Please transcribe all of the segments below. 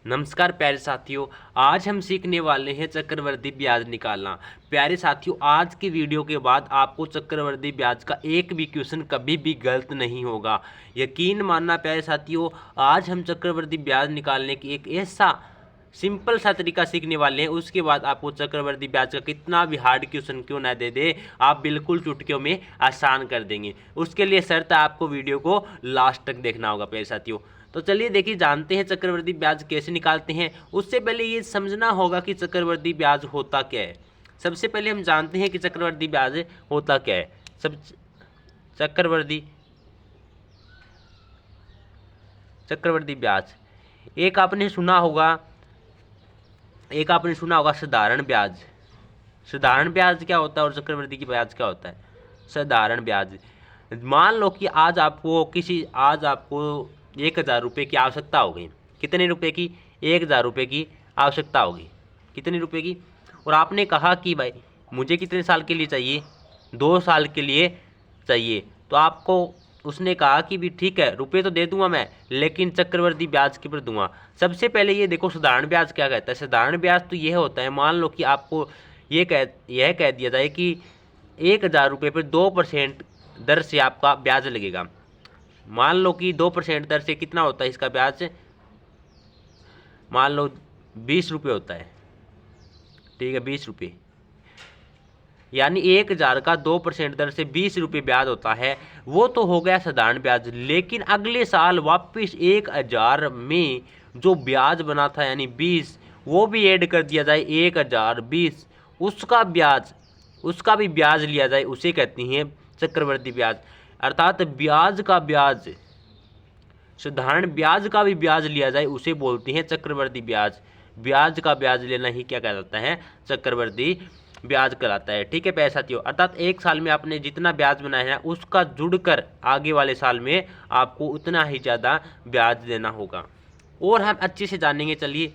नमस्कार प्यारे साथियों, आज हम सीखने वाले हैं चक्रवृद्धि ब्याज निकालना। प्यारे साथियों, आज की वीडियो के बाद आपको चक्रवृद्धि ब्याज का एक भी क्वेश्चन कभी भी गलत नहीं होगा। यकीन मानना प्यारे साथियों, आज हम चक्रवृद्धि ब्याज निकालने की एक ऐसा सिंपल सा तरीका सीखने वाले हैं। उसके बाद आपको चक्रवृद्धि ब्याज का कितना भी हार्ड क्वेश्चन क्यों ना दे दे, आप बिल्कुल चुटकियों में आसान कर देंगे। उसके लिए शर्त है आपको वीडियो को लास्ट तक देखना होगा प्यारे साथियों। तो चलिए देखिए, जानते हैं चक्रवृद्धि ब्याज कैसे निकालते हैं। उससे पहले ये समझना होगा कि चक्रवृद्धि ब्याज होता क्या है। सबसे पहले हम जानते हैं कि चक्रवृद्धि ब्याज होता क्या है। सब चक्रवृद्धि चक्रवृद्धि ब्याज एक आपने सुना होगा साधारण ब्याज। साधारण ब्याज क्या होता है और चक्रवृद्धि की ब्याज क्या होता है। साधारण ब्याज, मान लो कि आज आपको 1,000 रुपये की आवश्यकता होगी। कितने रुपए की? 1,000 रुपये की आवश्यकता होगी। कितने रुपए की? और आपने कहा कि भाई मुझे कितने साल के लिए चाहिए? 2 साल के लिए चाहिए। तो आपको उसने कहा कि भी ठीक है, रुपए तो दे दूंगा मैं, लेकिन चक्रवृद्धि ब्याज के पर दूंगा। सबसे पहले ये देखो, साधारण ब्याज क्या कहता है। साधारण ब्याज तो यह होता है, मान लो कि आपको यह कह दिया जाए कि 1,000 रुपये पर 2% दर से आपका ब्याज लगेगा। मान लो कि 2% दर से कितना होता है इसका ब्याज, मान लो 20 रुपये होता है। ठीक है, 20 रुपये, यानी 1,000 का 2% दर से 20 रुपये ब्याज होता है। वो तो हो गया साधारण ब्याज। लेकिन अगले साल वापस 1,000 में जो ब्याज बना था यानी 20, वो भी ऐड कर दिया जाए 1,020, उसका भी ब्याज लिया जाए, उसे कहती हैं चक्रवृद्धि ब्याज। अर्थात ब्याज का ब्याज, साधारण ब्याज का भी ब्याज लिया जाए, उसे बोलते हैं चक्रवृद्धि ब्याज। ब्याज का ब्याज लेना ही क्या कहलाता है? चक्रवृद्धि ब्याज कहलाता है। ठीक है प्यारे साथियों, अर्थात एक साल में आपने जितना ब्याज बनाया है उसका जुड़कर आगे वाले साल में आपको उतना ही ज़्यादा ब्याज देना होगा। और हम अच्छे से जानेंगे। चलिए,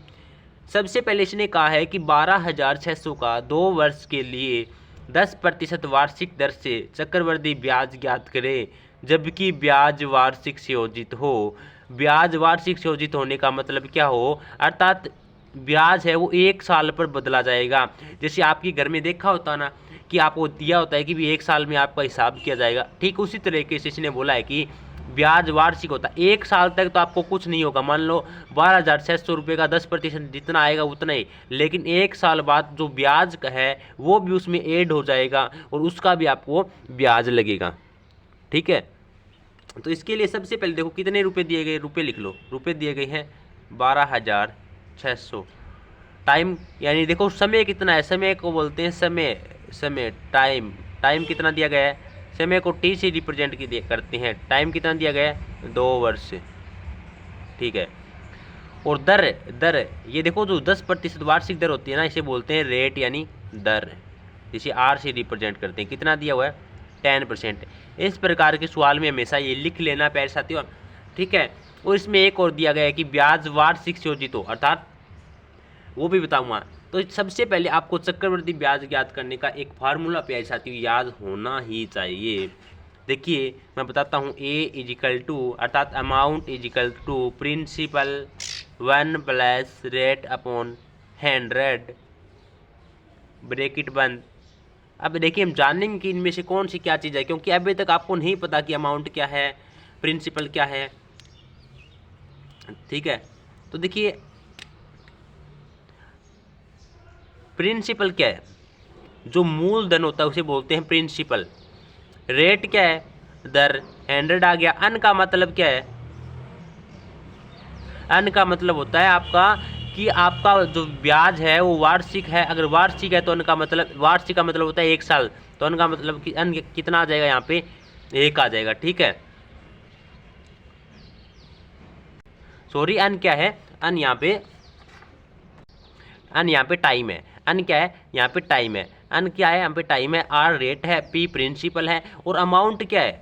सबसे पहले इसने कहा है कि 12,600 का 2 वर्ष के लिए 10% वार्षिक दर से चक्रवृद्धि ब्याज ज्ञात करें, जबकि ब्याज वार्षिक संयोजित हो। ब्याज वार्षिक संयोजित होने का मतलब क्या हो? अर्थात ब्याज है वो 1 साल पर बदला जाएगा। जैसे आपके घर में देखा होता ना कि आपको दिया होता है कि भी 1 साल में आपका हिसाब किया जाएगा, ठीक उसी तरीके से इसने बोला है कि ब्याज वार्षिक होता है। 1 साल तक तो आपको कुछ नहीं होगा। मान लो 12,600 रुपये का 10% जितना आएगा उतना ही, लेकिन 1 साल बाद जो ब्याज का है वो भी उसमें ऐड हो जाएगा और उसका भी आपको ब्याज लगेगा। ठीक है, तो इसके लिए सबसे पहले देखो कितने रुपए दिए गए, रुपए लिख लो। रुपए दिए गए हैं 12,600। टाइम यानी देखो समय कितना है, समय को बोलते हैं समय टाइम कितना दिया गया है? समय को टी से रिप्रेजेंट करते हैं। टाइम कितना दिया गया है? 2 वर्ष। ठीक है, और दर ये देखो, जो 10% वार्षिक दर होती है ना, इसे बोलते हैं रेट यानी दर, जिसे आर से रिप्रेजेंट करते हैं। कितना दिया हुआ है? 10%। इस प्रकार के सवाल में हमेशा ये लिख लेना प्यारे साथियों। ठीक है, और इसमें एक और दिया गया है कि ब्याज वार्षिक संयोजित हो, अर्थात वो भी बताऊंगा। तो सबसे पहले आपको चक्रवृद्धि ब्याज ज्ञात करने का एक फार्मूला प्यारे साथियों याद होना ही चाहिए। देखिए मैं बताता हूँ, A अर्थात amount principal 1 plus rate upon 100 bracket बंद। अब देखिए हम जानेंगे कि इनमें से कौन सी क्या चीज़ है, क्योंकि अभी तक आपको नहीं पता कि अमाउंट क्या है, प्रिंसिपल क्या है। ठीक है, तो देखिए प्रिंसिपल क्या है? जो मूलधन होता है उसे बोलते हैं प्रिंसिपल। रेट क्या है? दर। 100 आ गया। अन का मतलब क्या है? अन का मतलब होता है आपका कि आपका जो ब्याज है वो वार्षिक है। अगर वार्षिक है तो अन का मतलब, वार्षिक का मतलब होता है 1 साल, तो अन का मतलब कि अन कितना आ जाएगा? यहाँ पे 1 आ जाएगा। ठीक है, सॉरी, अन क्या है? अन यहाँ पे टाइम है। अन क्या है? यहाँ पे टाइम है। अन क्या है? यहाँ पे टाइम है। आर रेट है, पी प्रिंसिपल है, और अमाउंट क्या है?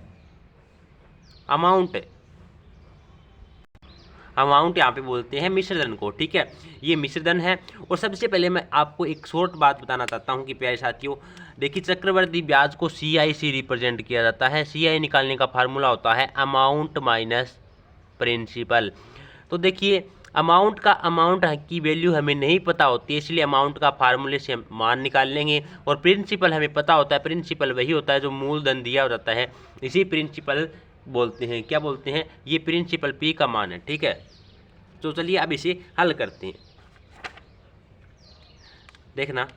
अमाउंट यहाँ पे बोलते हैं मिश्रधन को। ठीक है, ये मिश्रधन है। और सबसे पहले मैं आपको एक शॉर्ट बात बताना चाहता हूँ कि प्यारे साथियों, देखिए चक्रवृद्धि ब्याज को CI से रिप्रेजेंट किया जाता है। CI निकालने का फार्मूला होता है अमाउंट माइनस प्रिंसिपल। तो देखिए अमाउंट की वैल्यू हमें नहीं पता होती है, इसलिए अमाउंट का फार्मूले से हम मान निकाल लेंगे। और प्रिंसिपल हमें पता होता है, प्रिंसिपल वही होता है जो मूलधन दिया हो जाता है, इसी प्रिंसिपल बोलते हैं, क्या बोलते हैं, ये प्रिंसिपल पी का मान है। ठीक है, तो चलिए अब इसे हल करते हैं। देखना,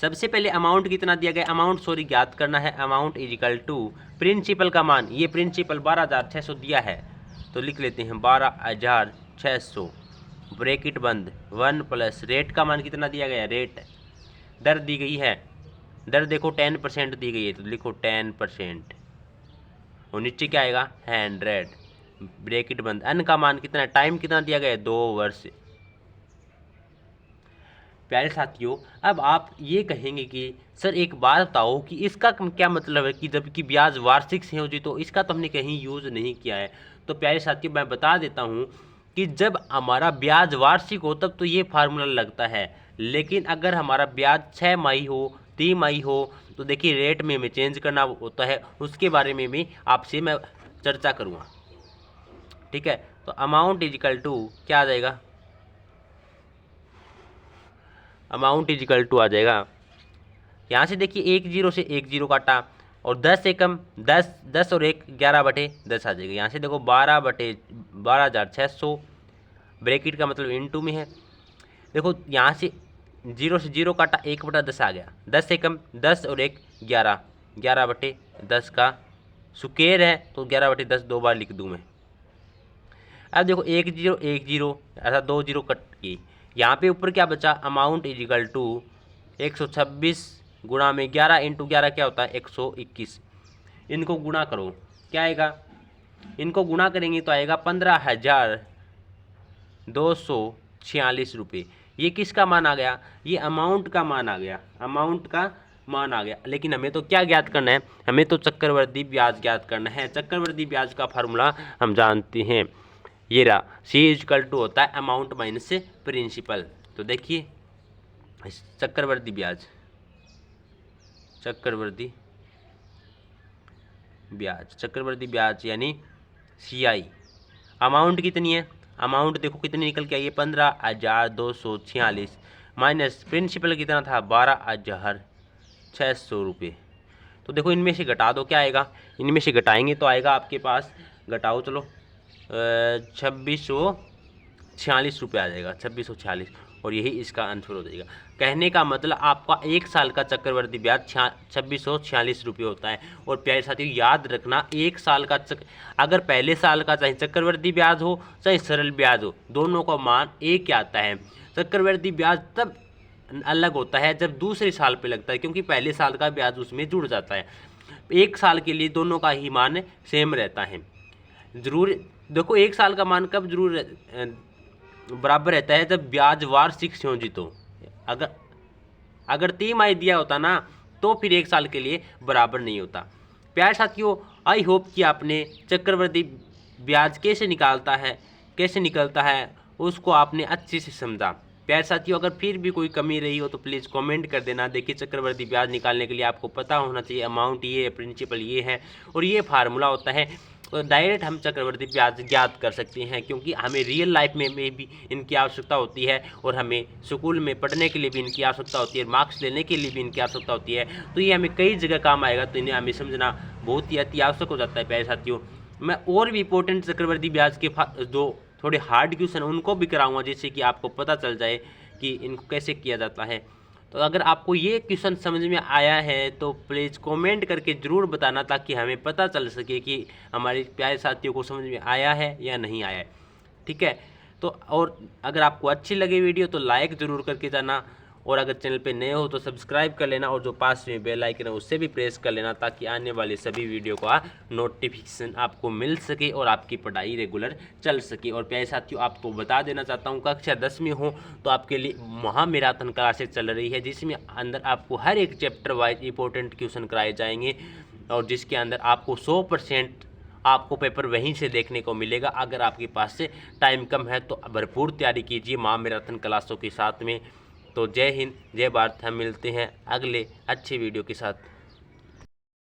सबसे पहले अमाउंट कितना दिया गया, अमाउंट ज्ञात करना है। Amount is equal to principal का मान, ये प्रिंसिपल 12,600 दिया है तो लिख लेते हैं 12,600 ब्रैकेट बंद 1 प्लस रेट का मान कितना दिया गया, रेट दर दी गई है, दर देखो 10% दी गई है तो लिखो 10%, और नीचे क्या आएगा 100 ब्रैकेट बंद। अन का मान कितना, टाइम कितना दिया गया है 2 वर्ष। प्यारे साथियों, अब आप ये कहेंगे कि सर एक बात बताओ कि इसका क्या मतलब है कि जबकि ब्याज वार्षिक संयोजित तो इसका तो हमने कहीं यूज़ नहीं किया है। तो प्यारे साथियों मैं बता देता हूँ कि जब हमारा ब्याज वार्षिक हो तब तो ये फार्मूला लगता है, लेकिन अगर हमारा ब्याज 6 माही हो, 3 माही हो तो देखिए रेट में हमें चेंज करना होता है, उसके बारे में भी आपसे मैं चर्चा करूँगा। ठीक है, तो अमाउंट इज इक्वल टू क्या आ जाएगा, अमाउंट इज इक्वल टू आ जाएगा, यहाँ से देखिए 1 0 से 1 0 काटा और 10 एकम 10 और 1 11/10 आ जाएगा। यहाँ से देखो 12/600 ब्रैकेट का मतलब इनटू में है। देखो यहाँ से 0 से 0 काटा 1/10 आ गया, 10 एकम 10 और 1 11, 11/10 का स्क्वायर है तो 11/10 2 बार लिख दूँ मैं। अब देखो 1 0 1 0 ऐसा 2 0 कट गई, यहाँ पे ऊपर क्या बचा, अमाउंट इज इक्वल टू 126 गुणा में 11 इंटू 11 क्या होता है 121। इनको गुणा करो क्या आएगा, इनको गुणा करेंगे तो आएगा 15,246 रुपये। ये किसका मान आ गया, ये अमाउंट का मान आ गया, अमाउंट का मान आ गया। लेकिन हमें तो क्या ज्ञात करना है, हमें तो चक्रवर्ती ब्याज ज्ञात करना है। चक्रवर्ती ब्याज का फार्मूला हम जानते हैं, ये रहा, सी इज इक्वल टू होता है अमाउंट माइनस प्रिंसिपल। तो देखिए चक्रवर्ती ब्याज, चक्रवर्ती ब्याज यानी CI, अमाउंट कितनी है, अमाउंट देखो कितनी निकल के आई है 15,246 माइनस प्रिंसिपल कितना था 12,600 रुपये। तो देखो इनमें से घटा दो क्या आएगा, इनमें से घटाएंगे तो आएगा आपके पास, घटाओ चलो 2646 रुपये आ जाएगा, 2646, और यही इसका आंसर हो जाएगा। कहने का मतलब आपका 1 साल का चक्रवर्ती ब्याज 2646 रुपये होता है। और प्यारे साथियों याद रखना, 1 साल का अगर पहले साल का चाहे चक्रवर्ती ब्याज हो चाहे सरल ब्याज हो, दोनों का मान एक ही आता है। चक्रवर्ती ब्याज तब अलग होता है जब दूसरे साल पे लगता है, क्योंकि पहले साल का ब्याज उसमें जुड़ जाता है। 1 साल के लिए दोनों का ही मान सेम रहता है। जरूर देखो 1 साल का मान कब जरूर बराबर रहता है, जब ब्याज वार्षिक संयोजित हो। अगर 3 माही दिया होता ना तो फिर 1 साल के लिए बराबर नहीं होता। प्यारे साथियों, आई होप कि आपने चक्रवर्ती ब्याज कैसे निकलता है उसको आपने अच्छे से समझा। प्यारे साथियों, अगर फिर भी कोई कमी रही हो तो प्लीज़ कमेंट कर देना। देखिए चक्रवर्ती ब्याज निकालने के लिए आपको पता होना चाहिए अमाउंट ये है, प्रिंसिपल ये है और ये फार्मूला होता है। तो डायरेक्ट हम चक्रवर्ती ब्याज ज्ञात कर सकते हैं, क्योंकि हमें रियल लाइफ में भी इनकी आवश्यकता होती है और हमें स्कूल में पढ़ने के लिए भी इनकी आवश्यकता होती है, मार्क्स लेने के लिए भी इनकी आवश्यकता होती है। तो ये हमें कई जगह काम आएगा, तो इन्हें हमें समझना बहुत ही अति आवश्यक हो जाता है। प्यारे साथियों, मैं और भी इंपॉर्टेंट चक्रवर्ती ब्याज के जो थोड़े हार्ड क्वेश्चन उनको भी कराऊँगा, जिससे कि आपको पता चल जाए कि इनको कैसे किया जाता है। तो अगर आपको ये क्वेश्चन समझ में आया है तो प्लीज़ कमेंट करके ज़रूर बताना, ताकि हमें पता चल सके कि हमारे प्यारे साथियों को समझ में आया है या नहीं आया है। ठीक है, तो और अगर आपको अच्छी लगे वीडियो तो लाइक ज़रूर करके जाना, और अगर चैनल पे नए हो तो सब्सक्राइब कर लेना, और जो पास में बेल आइकन है उससे भी प्रेस कर लेना, ताकि आने वाले सभी वीडियो का नोटिफिकेशन आपको मिल सके और आपकी पढ़ाई रेगुलर चल सके। और प्यारे साथियों, आपको बता देना चाहता हूँ कक्षा 10 में हो तो आपके लिए महामैराथन क्लासेस चल रही है, जिसमें अंदर आपको हर एक चैप्टर वाइज इंपॉर्टेंट क्वेश्चन कराए जाएंगे, और जिसके अंदर आपको 100% आपको पेपर वहीं से देखने को मिलेगा। अगर आपके पास से टाइम कम है तो भरपूर तैयारी कीजिए महामैराथन क्लासों के साथ में। तो जय हिंद, जय भारत। हम मिलते हैं अगले अच्छे वीडियो के साथ।